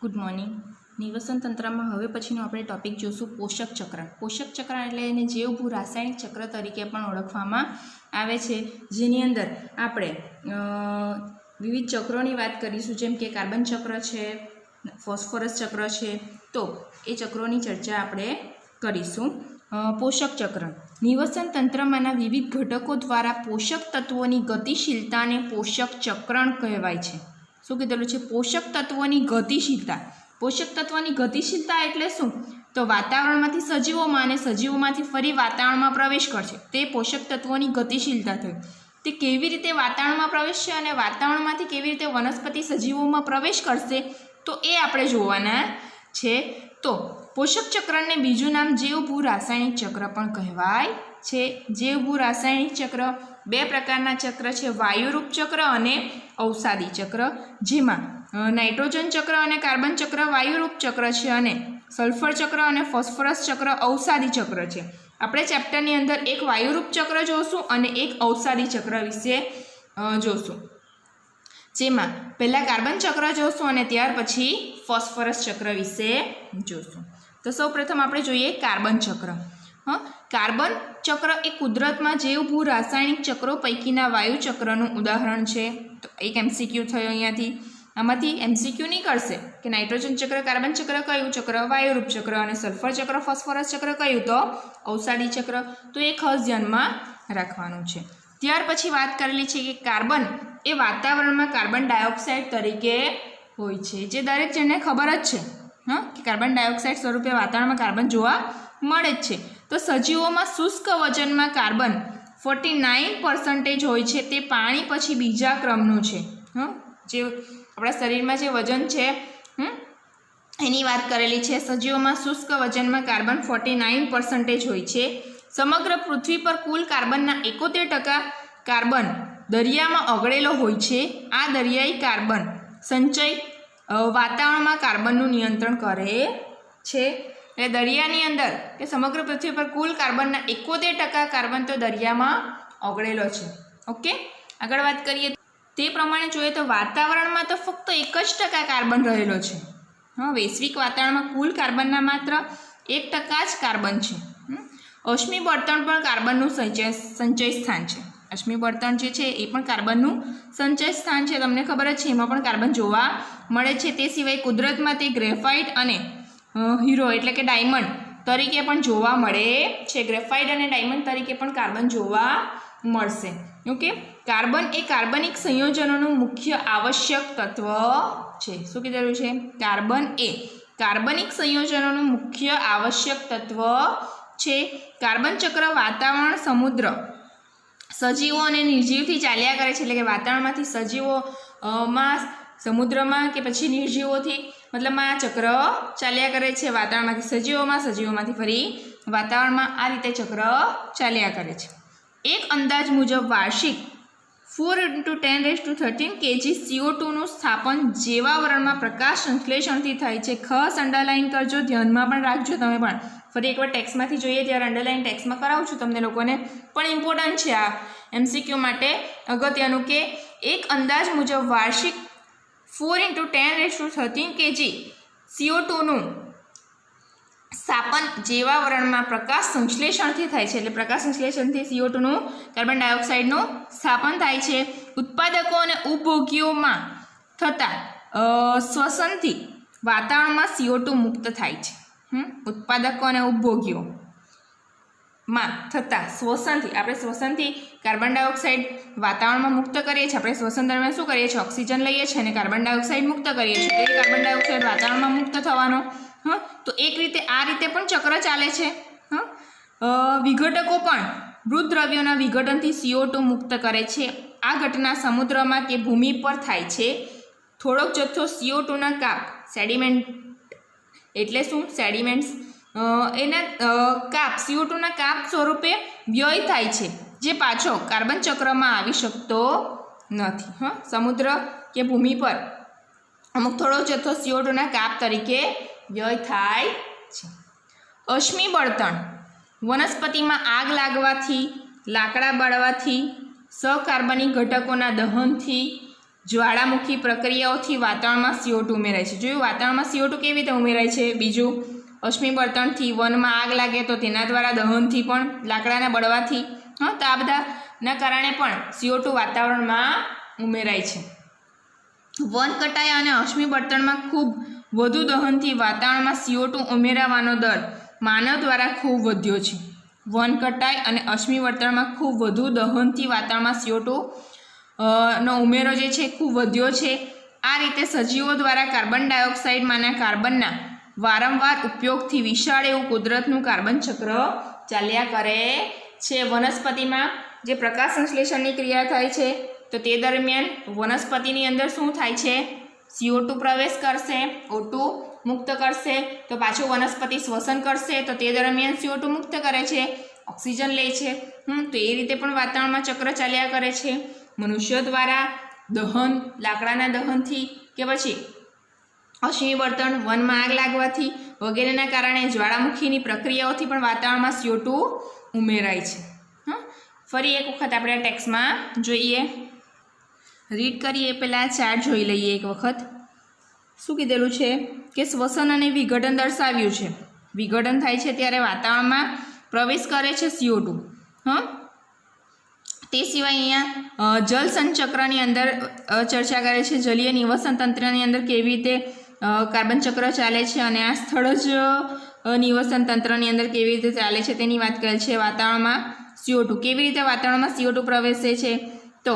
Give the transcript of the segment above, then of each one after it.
Good morning. નિવસન તંત્રમાં હવે પછીનો આપણે ટોપિક જોશું પોષક ચક્ર. પોષક ચક્ર એટલે એને જીવભૂ રાસાયણિક ચક્ર તરીકે પણ ઓળખવામાં આવે છે, જેની અંદર આપણે વિવિધ ચક્રોની વાત કરીશું, જેમ કે કાર્બન ચક્ર છે, ફોસ્ફરસ ચક્ર છે. તો એ ચક્રોની ચર્ચા આપણે કરીશું. પોષક ચક્ર નિવસન તંત્રમાંના વિવિધ ઘટકો દ્વારા પોષક તત્વોની ગતિશીલતાને પોષક ચક્રણ કહેવાય છે. શું કીધેલું છે? પોષક તત્વોની ગતિશીલતા. પોષક તત્વોની ગતિશીલતા એટલે શું? તો વાતાવરણમાંથી સજીવોમાં અને સજીવોમાંથી ફરી વાતાવરણમાં પ્રવેશ કરશે, તે પોષક તત્વોની ગતિશીલતા થઈ. તે કેવી રીતે વાતાવરણમાં પ્રવેશશે અને વાતાવરણમાંથી કેવી રીતે વનસ્પતિ સજીવોમાં પ્રવેશ કરશે, તો એ આપણે જોવાના છે. તો પોષક ચક્રને બીજું નામ જીવભૂ રાસાયણિક ચક્ર પણ કહેવાય છે. જીવભૂ રાસાયણિક ચક્ર બે પ્રકારના ચક્ર છે, વાયુરૂપ ચક્ર અને અવસાદી ચક્ર, જેમાં નાઇટ્રોજન ચક્ર અને કાર્બન ચક્ર વાયુરૂપ ચક્ર છે અને સલ્ફર ચક્ર અને ફોસ્ફરસ ચક્ર અવસાદી ચક્ર છે. આપણે ચેપ્ટરની અંદર એક વાયુરૂપ ચક્ર જોશું અને એક અવસાદી ચક્ર વિશે જોશું, જેમાં પહેલાં કાર્બન ચક્ર જોશું અને ત્યાર પછી ફોસ્ફરસ ચક્ર વિશે જોશું. તો સૌપ્રથમ આપણે જોઈએ કાર્બન ચક્ર. કાર્બન ચક્ર એ કુદરતમાં જીવભૂ રાસાયણિક ચક્રો પૈકીના વાયુ ચક્રનું ઉદાહરણ છે. તો એક એમસીક્યુ થયો અહીંયાથી. આમાંથી એમસીક્યુ નીકળશે કે નાઇટ્રોજન ચક્ર, કાર્બન ચક્ર કયું ચક્ર? વાયુરૂપ ચક્ર. અને સલ્ફર ચક્ર, ફોસ્ફરસ ચક્ર કયું? તો અવસાદી ચક્ર. તો એ ખાસ ધ્યાનમાં રાખવાનું છે. ત્યાર પછી વાત કરેલી છે કે કાર્બન એ વાતાવરણમાં કાર્બન ડાયોક્સાઇડ તરીકે હોય છે, જે દરેક જણને ખબર જ છે કે કાર્બન ડાયોક્સાઇડ સ્વરૂપે વાતાવરણમાં કાર્બન જોવા મળે જ છે. તો સજીવોમાં શુષ્ક વજનમાં કાર્બન 49% હોય છે, તે પાણી પછી બીજા ક્રમનું છે. જે આપણા શરીરમાં જે વજન છે એની વાત કરેલી છે. સજીવોમાં શુષ્ક વજનમાં કાર્બન 49% હોય છે. સમગ્ર પૃથ્વી પર કુલ કાર્બનના 71% કાર્બન દરિયામાં ઓગળેલો હોય છે. આ દરિયાઈ કાર્બન સંચય વાતાવરણમાં કાર્બનનું નિયંત્રણ કરે છે. એટલે દરિયાની અંદર કે સમગ્ર પૃથ્વી પર કુલ કાર્બનના 71% કાર્બન તો દરિયામાં ઓગળેલો છે. ઓકે, આગળ વાત કરીએ તે પ્રમાણે જોઈએ તો વાતાવરણમાં તો ફક્ત 1% કાર્બન રહેલો છે. વૈશ્વિક વાતાવરણમાં કુલ કાર્બનના માત્ર 1% જ કાર્બન છે. અશ્મિ બળતણ પણ કાર્બનનું સંચય સ્થાન છે. અશ્મિ બળતણ જે છે એ પણ કાર્બનનું સંચય સ્થાન છે, તમને ખબર જ છે. એમાં પણ કાર્બન જોવા મળે છે. તે સિવાય કુદરતમાં તે ગ્રેફાઇટ અને હીરો એટલે કે ડાયમંડ તરીકે પણ જોવા મળે છે. ગ્રેફાઇટ અને ડાયમંડ તરીકે પણ કાર્બન જોવા મળશે. ઓકે, કાર્બન એ કાર્બનિક સંયોજનોનું મુખ્ય આવશ્યક તત્વ છે. શું કીધેલું છે? કાર્બન એ કાર્બનિક સંયોજનોનું મુખ્ય આવશ્યક તત્વ છે. કાર્બન ચક્ર વાતાવરણ, સમુદ્ર, સજીવો અને નિર્જીવથી ચાલ્યા કરે છે. એટલે કે વાતાવરણમાંથી સજીવોમાં, સમુદ્રમાં કે પછી નિર્જીવોથી, મતલબ આ ચક્ર ચાલ્યા કરે છે. વાતાવરણમાંથી સજીવોમાં, સજીવોમાંથી ફરી વાતાવરણમાં, આ રીતે ચક્ર ચાલ્યા કરે છે. એક અંદાજ મુજબ વાર્ષિક 4 × 10⁻13 kg CO2નું સ્થાપન જીવાવરણમાં પ્રકાશ સંશ્લેષણથી થાય છે. ખાસ અંડરલાઇન કરજો, ધ્યાનમાં પણ રાખજો. તમે પણ ફરી એકવાર ટેક્સમાંથી જોઈએ ત્યારે અંડરલાઇન ટેક્સમાં કરાવું છું તમને લોકોને, પણ ઇમ્પોર્ટન્ટ છે આ એમસીક્યુ માટે અગત્યનું, કે એક અંદાજ મુજબ વાર્ષિક 4 × 10⁻13 kg CO2નું સ્થાપન જીવાવરણમાં પ્રકાશ સંશ્લેષણથી થાય છે. એટલે પ્રકાશ સંશ્લેષણથી CO2નું, કાર્બન ડાયોક્સાઇડનું સ્થાપન થાય છે. ઉત્પાદકો અને ઉપભોગીઓમાં થતા શ્વસનથી વાતાવરણમાં CO2 મુક્ત થાય છે. ઉત્પાદકો અને ઉપભોગીઓમાં થતા શ્વસનથી, આપણે શ્વસનથી કાર્બન ડાયોક્સાઇડ વાતાવરણમાં મુક્ત કરીએ છીએ. આપણે શ્વસન દરમિયાન શું કરીએ છીએ? ઓક્સિજન લઈએ છીએ અને કાર્બન ડાયોક્સાઇડ મુક્ત કરીએ છીએ. તો એ કાર્બન ડાયોક્સાઇડ વાતાવરણમાં મુક્ત થવાનો. તો એક રીતે આ રીતે પણ ચક્ર ચાલે છે. વિઘટકો પણ મૃત દ્રવ્યોના વિઘટનથી CO2 મુક્ત કરે છે. આ ઘટના સમુદ્રમાં કે ભૂમિ પર થાય છે. થોડોક જથ્થો CO2ના કાપ, સેડિમેન્ટ એટલે શું? સેડિમેન્ટ્સ, એના કાપ CO2ના કાપ સ્વરૂપે વ્યય થાય છે, જે પાછો કાર્બન ચક્રમાં આવી શકતો નથી. સમુદ્ર કે ભૂમિ પર અમુક થોડો જથ્થો CO2ના કાપ તરીકે વ્યય થાય છે. અશ્મિ બળતણ વનસ્પતિમાં આગ લાગવાથી, લાકડા બાળવાથી, સહકાર્બનિક ઘટકોના દહનથી, જ્વાળામુખી પ્રક્રિયાઓથી વાતાવરણમાં CO2 ઉમેરાય છે. જોયું વાતાવરણમાં CO2 કેવી રીતે ઉમેરાય છે. બીજું અશ્મિ બળતણથી, વનમાં આગ લાગે તો તેના દ્વારા દહનથી પણ, લાકડાના બળવાથી, તો આ બધાના કારણે પણ CO2 વાતાવરણમાં ઉમેરાય છે. વન કટાઈ અને અશ્મિ બળતણમાં ખૂબ વધુ દહનથી વાતાવરણમાં CO2 ઉમેરાવાનો દર માનવ દ્વારા ખૂબ વધ્યો છે. વન કટાઈ અને અશ્મિ બળતણમાં ખૂબ વધુ દહનથી વાતાવરણમાં CO2 નો ઉમેરો જે છે ખૂબ વધ્યો છે. આ રીતે સજીવો દ્વારા કાર્બન ડાયોક્સાઇડમાંના કાર્બનના વારંવાર ઉપયોગથી વિશાળ એવું કુદરતનું કાર્બન ચક્ર ચાલ્યા કરે છે. વનસ્પતિમાં જે પ્રકાશ સંશ્લેષણની ક્રિયા થાય છે તો તે દરમિયાન વનસ્પતિની અંદર શું થાય છે, CO2 પ્રવેશ કરશે, O2 મુક્ત કરશે, તો પાછું વનસ્પતિ શ્વસન કરશે તો તે દરમિયાન CO2 મુક્ત કરે છે, ઓક્સિજન લે છે. તો એ રીતે પણ વાતાવરણમાં ચક્ર ચાલ્યા કરે છે. મનુષ્ય દ્વારા દહન, લાકડાના દહનથી કે પછી અશ્મિ બળતણ, વનમાં આગ લાગવાથી વગેરેના કારણે જ્વાળામુખીની પ્રક્રિયાઓથી પણ વાતાવરણમાં CO2 ઉમેરાય છે. ફરી એક વખત આપણે આ ટેક્સ્ટમાં જોઈએ, રીડ કરીએ. પહેલાં ચાર્ટ જોઈ લઈએ એક વખત. શું કીધેલું છે કે શ્વસન અને વિઘટન દર્શાવ્યું છે. વિઘટન થાય છે ત્યારે વાતાવરણમાં પ્રવેશ કરે છે CO2. તે સિવાય અહીંયા જલસન ચક્રની અંદર ચર્ચા કરે છે. જલીય નિવસન તંત્રની અંદર કેવી રીતે કાર્બન ચક્ર ચાલે છે અને આ સ્થળ જ નિવસન તંત્રની અંદર કેવી રીતે ચાલે છે તેની વાત કરે છે. વાતાવરણમાં CO2 કેવી રીતે વાતાવરણમાં CO2 પ્રવેશે છે, તો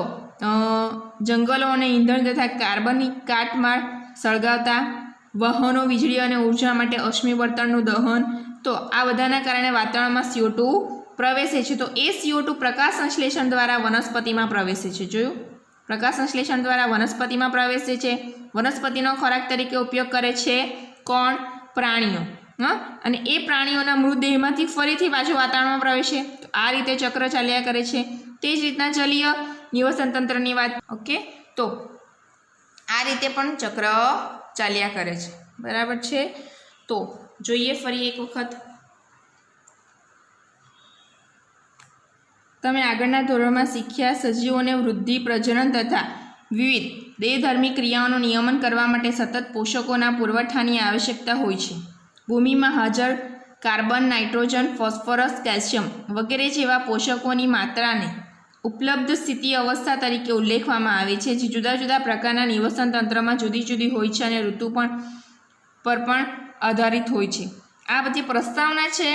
જંગલો અને ઈંધણ તથા કાર્બનિક કાટમાળ સળગાવતા, વાહનો, વીજળી અને ઉર્જા માટે અશ્મિ બળતણનું દહન, તો આ બધાના કારણે વાતાવરણમાં CO2 પ્રવેશે છે. તો એ CO2 પ્રકાશ સંશ્લેષણ દ્વારા વનસ્પતિમાં પ્રવેશે છે. જોયું, પ્રકાશ સંશ્લેષણ દ્વારા વનસ્પતિમાં પ્રવેશે છે. વનસ્પતિનો ખોરાક તરીકે ઉપયોગ કરે છે કોણ? પ્રાણીઓ. અને એ પ્રાણીઓના મૃતદેહમાંથી ફરીથી પાછું વાતાવરણમાં પ્રવેશે. તો આ રીતે ચક્ર ચાલ્યા કરે છે. તે જ રીતના જલીય નિવસન તંત્રની વાત. ઓકે, તો આ રીતે પણ ચક્ર ચાલ્યા કરે છે. બરાબર છે. તો જોઈએ ફરી એક વખત. તમે આગળના ધોરણમાં શીખ્યા સજીવોને વૃદ્ધિ, પ્રજનન તથા વિવિધ દેહધર્મી ક્રિયાઓનું નિયમન કરવા માટે સતત પોષકોના પુરવઠાની આવશ્યકતા હોય છે. ભૂમિમાં હાજર કાર્બન, નાઇટ્રોજન, ફોસ્ફરસ, કેલ્શિયમ વગેરે જેવા પોષકોની માત્રાને ઉપલબ્ધ સ્થિતિ અવસ્થા તરીકે ઉલ્લેખવામાં આવે છે, જે જુદા જુદા પ્રકારના નિવસન તંત્રમાં જુદી જુદી હોય છે અને ઋતુ પર પણ આધારિત હોય છે. આ બધી પ્રસ્તાવના છે,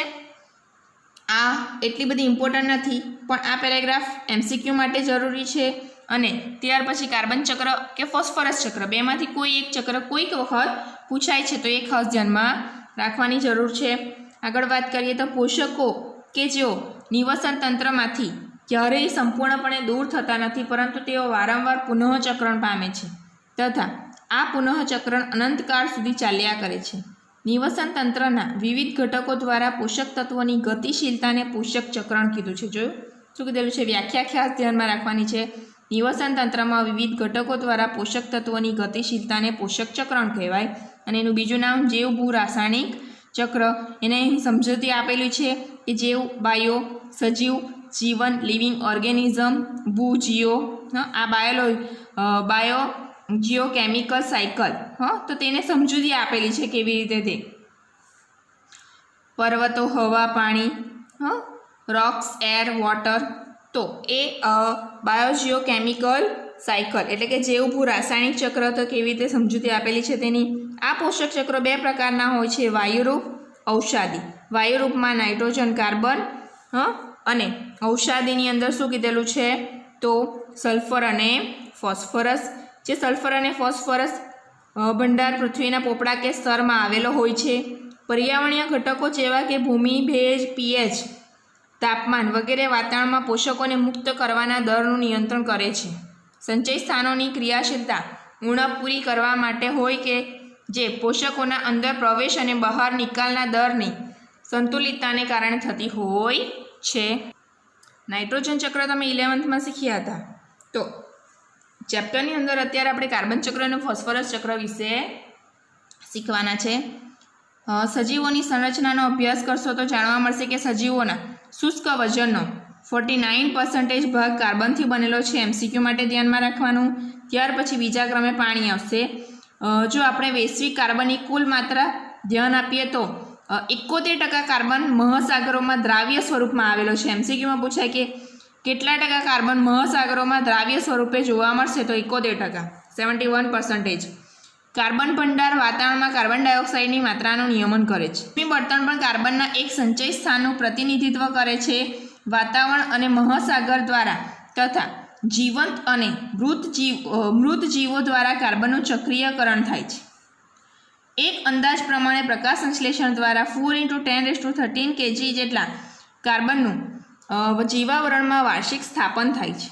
આ એટલી બધી ઇમ્પોર્ટન્ટ નથી, પણ આ પેરેગ્રાફ MCQ માટે જરૂરી છે. અને ત્યાર પછી કાર્બન ચક્ર કે ફોસ્ફરસ ચક્ર બેમાંથી કોઈ એક ચક્ર કોઈક વખત પૂછાય છે, તો એ ખાસ ધ્યાનમાં રાખવાની જરૂર છે. આગળ વાત કરીએ તો પોષકો કે જેઓ નિવસન તંત્રમાંથી ક્યારેય સંપૂર્ણપણે દૂર થતા નથી, પરંતુ તેઓ વારંવાર પુનઃચક્રણ પામે છે તથા આ પુનઃચક્રણ અનંતકાળ સુધી ચાલ્યા કરે છે. નિવસન તંત્રના વિવિધ ઘટકો દ્વારા પોષક તત્વોની ગતિશીલતાને પોષક ચક્રણ કીધું છે. જોયું શું કીધેલું છે? વ્યાખ્યા ખાસ ધ્યાનમાં રાખવાની છે. નિવસન તંત્રમાં વિવિધ ઘટકો દ્વારા પોષક તત્વોની ગતિશીલતાને પોષક ચક્રણ કહેવાય. અને એનું બીજું નામ જૈવ ભૂ રાસાયણિક ચક્ર. એને અહીં સમજૂતી આપેલી છે કે જૈવ, બાયો, સજીવ, જીવન, લિવિંગ ઓર્ગેનિઝમ, ભૂજીઓ, આ બાયો જીઓકેમિકલ સાયકલ. તો તેને સમજૂતી આપેલી છે કેવી રીતે તે. પર્વતો, હવા, પાણી, રોક્સ, એર, વોટર, તો એ બાયોજીઓકેમિકલ સાયકલ એટલે કે જૈવ ભૂ રાસાયણિક ચક્ર તો કેવી રીતે સમજૂતી આપેલી છે તેની. આ પોષક ચક્રો બે પ્રકારના હોય છે, વાયુરૂપ, ઔષાદી. વાયુરૂપમાં નાઇટ્રોજન, કાર્બન, અને ઔષાદીની અંદર શું કીધેલું છે તો સલ્ફર અને ફોસ્ફરસ. જે સલ્ફર અને ફોસ્ફરસ ભંડાર પૃથ્વીના પોપડા કે સ્તરમાં આવેલો હોય છે. પર્યાવરણીય ઘટકો જેવા કે ભૂમિ, ભેજ, pH, તાપમાન વગેરે વાતાવરણમાં પોષકોને મુક્ત કરવાના દરનું નિયંત્રણ કરે છે. સંચય સ્થાનોની ક્રિયાશીલતા ઉણપ પૂરી કરવા માટે હોય કે જે પોષકોના અંદર પ્રવેશ અને બહાર નિકાલના દરની સંતુલિતતાને કારણે થતી હોય છે. નાઇટ્રોજન ચક્ર તમે 11th શીખ્યા હતા. તો ચેપ્ટરની અંદર અત્યારે આપણે કાર્બન ચક્ર અને ફોસ્ફરસ ચક્ર વિશે શીખવાના છે. સજીવોની સંરચનાનો અભ્યાસ કરશો તો જાણવા મળશે કે સજીવોના શુષ્ક વજનનો 49% ભાગ કાર્બનથી બનેલો છે, MCQ માટે ધ્યાનમાં રાખવાનું. ત્યાર પછી બીજા ક્રમે પાણી આવશે. જો આપણે વૈશ્વિક કાર્બનની કુલ માત્રા ધ્યાન આપીએ તો 71% કાર્બન મહાસાગરોમાં દ્રાવ્ય સ્વરૂપમાં આવેલો છે. MCQમાં પૂછાય કે કેટલા ટકા કાર્બન મહાસાગરોમાં દ્રાવ્ય સ્વરૂપે જોવા મળશે, તો 71%, 71%. કાર્બન ભંડાર વાતાવરણમાં કાર્બન ડાયોક્સાઇડની માત્રાનું નિયમન કરે છે. અશ્મિ બળતણ પણ કાર્બનના એક સંચય સ્થાનનું પ્રતિનિધિત્વ કરે છે. વાતાવરણ અને મહાસાગર દ્વારા તથા જીવંત અને મૃત જીવો દ્વારા કાર્બનનું ચક્રીયકરણ થાય છે. એક અંદાજ પ્રમાણે પ્રકાશ સંશ્લેષણ દ્વારા 4 × 10⁻13 kg જેટલા કાર્બનનું જીવાવરણમાં વાર્ષિક સ્થાપન થાય છે.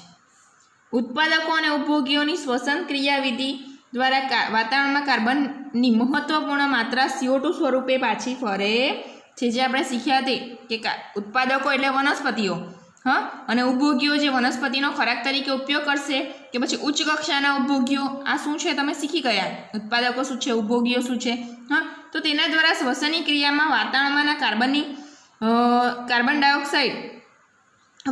ઉત્પાદકો અને ઉપભોગીઓની શ્વસન ક્રિયાવિધિ દ્વારા વાતાવરણમાં કાર્બનની મહત્વપૂર્ણ માત્રા CO2 સ્વરૂપે પાછી ફરે છે. જે આપણે શીખ્યા તે કે ઉત્પાદકો એટલે વનસ્પતિઓ, અને ઉપભોગીઓ જે વનસ્પતિનો ખોરાક તરીકે ઉપયોગ કરશે કે પછી ઉચ્ચ કક્ષાના ઉપભોગીઓ, આ શું છે તમે શીખી ગયા. ઉત્પાદકો શું છે, ઉપભોગીઓ શું છે. તો તેના દ્વારા શ્વસનની ક્રિયામાં વાતાવરણમાંના કાર્બન ડાયોક્સાઇડ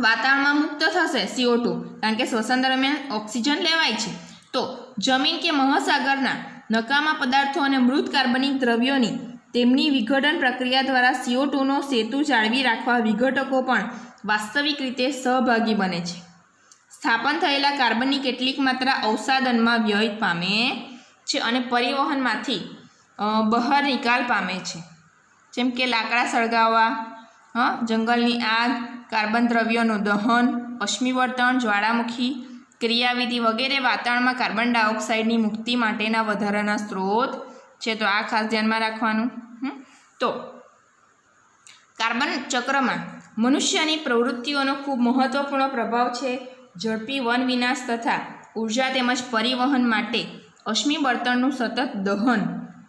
વાતાવરણમાં મુક્ત થશે, CO2, કારણ કે શ્વસન દરમિયાન ઓક્સિજન લેવાય છે. તો જમીન કે મહાસાગરના નકામા પદાર્થો અને મૃત કાર્બનિક દ્રવ્યોની તેમની વિઘટન પ્રક્રિયા દ્વારા CO2નો સેતુ જાળવી રાખવા વિઘટકો પણ વાસ્તવિક રીતે સહભાગી બને છે. સ્થાપન થયેલા કાર્બનની કેટલીક માત્રા અવસાદનમાં વ્યય પામે છે અને પરિવહનમાંથી બહાર નિકાલ પામે છે. જેમ કે લાકડા સળગાવવા, જંગલની આગ, કાર્બન દ્રવ્યોનું દહન, અશ્મિબળતણ, જ્વાળામુખી ક્રિયાવિધિ વગેરે વાતાવરણમાં કાર્બન ડાયોક્સાઇડની મુક્તિ માટેના વધારાના સ્ત્રોત છે. તો આ ખાસ ધ્યાનમાં રાખવાનું. તો કાર્બન ચક્રમાં મનુષ્યની પ્રવૃત્તિઓનો ખૂબ મહત્વપૂર્ણ પ્રભાવ છે. ઝડપી વન વિનાશ તથા ઉર્જા તેમજ પરિવહન માટે અશ્મિ બળતણનું સતત દહન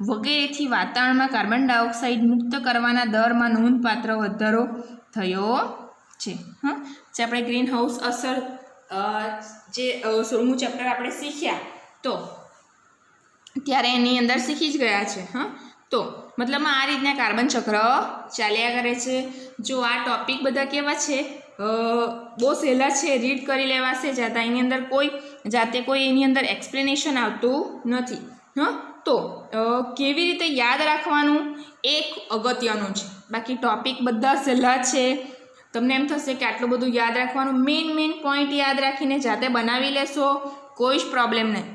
વગેરેથી વાતાવરણમાં કાર્બન ડાયોક્સાઇડ મુક્ત કરવાના દરમાં નોંધપાત્ર વધારો થયો છે. જે આપણે ગ્રીન હાઉસ અસર જે 16મું ચેપ્ટર આપણે શીખ્યા તો ત્યારે એની અંદર શીખી જ ગયા છે. તો મતલબમાં આ રીતના કાર્બન ચક્ર ચાલ્યા કરે છે. જો આ ટોપિક બધા કેવા છે, બહુ સહેલા છે, રીડ કરી લેવાશે જાતા. એની અંદર કોઈ એની અંદર એક્સપ્લેનેશન આવતું નથી. તો કેવી રીતે યાદ રાખવાનું એક અગત્યનું છે. બાકી ટોપિક બધા સહેલા છે. તમને એમ થશે કે આટલું બધું યાદ રાખવાનું, મેઇન પોઈન્ટ યાદ રાખીને જાતે બનાવી લેશો, કોઈ જ પ્રોબ્લેમ નહીં.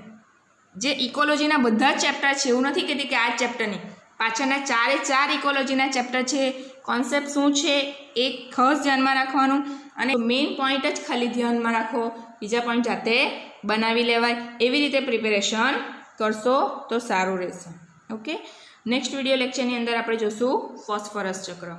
જે ઇકોલોજીના બધા જ ચેપ્ટર છે, એવું નથી કહેતી કે આ ચેપ્ટરની પાછળના 4 ઇકોલોજીના ચેપ્ટર છે. કોન્સેપ્ટ શું છે એ ખાસ ધ્યાનમાં રાખવાનું, અને મેઇન પોઈન્ટ જ ખાલી ધ્યાનમાં રાખો, બીજા પોઈન્ટ જાતે બનાવી લેવાય. એવી રીતે પ્રિપેરેશન કરશો તો સારું રહેશે. ઓકે, નેક્સ્ટ વિડીયો લેક્ચરની અંદર આપણે જોશું ફોસ્ફરસ ચક્ર.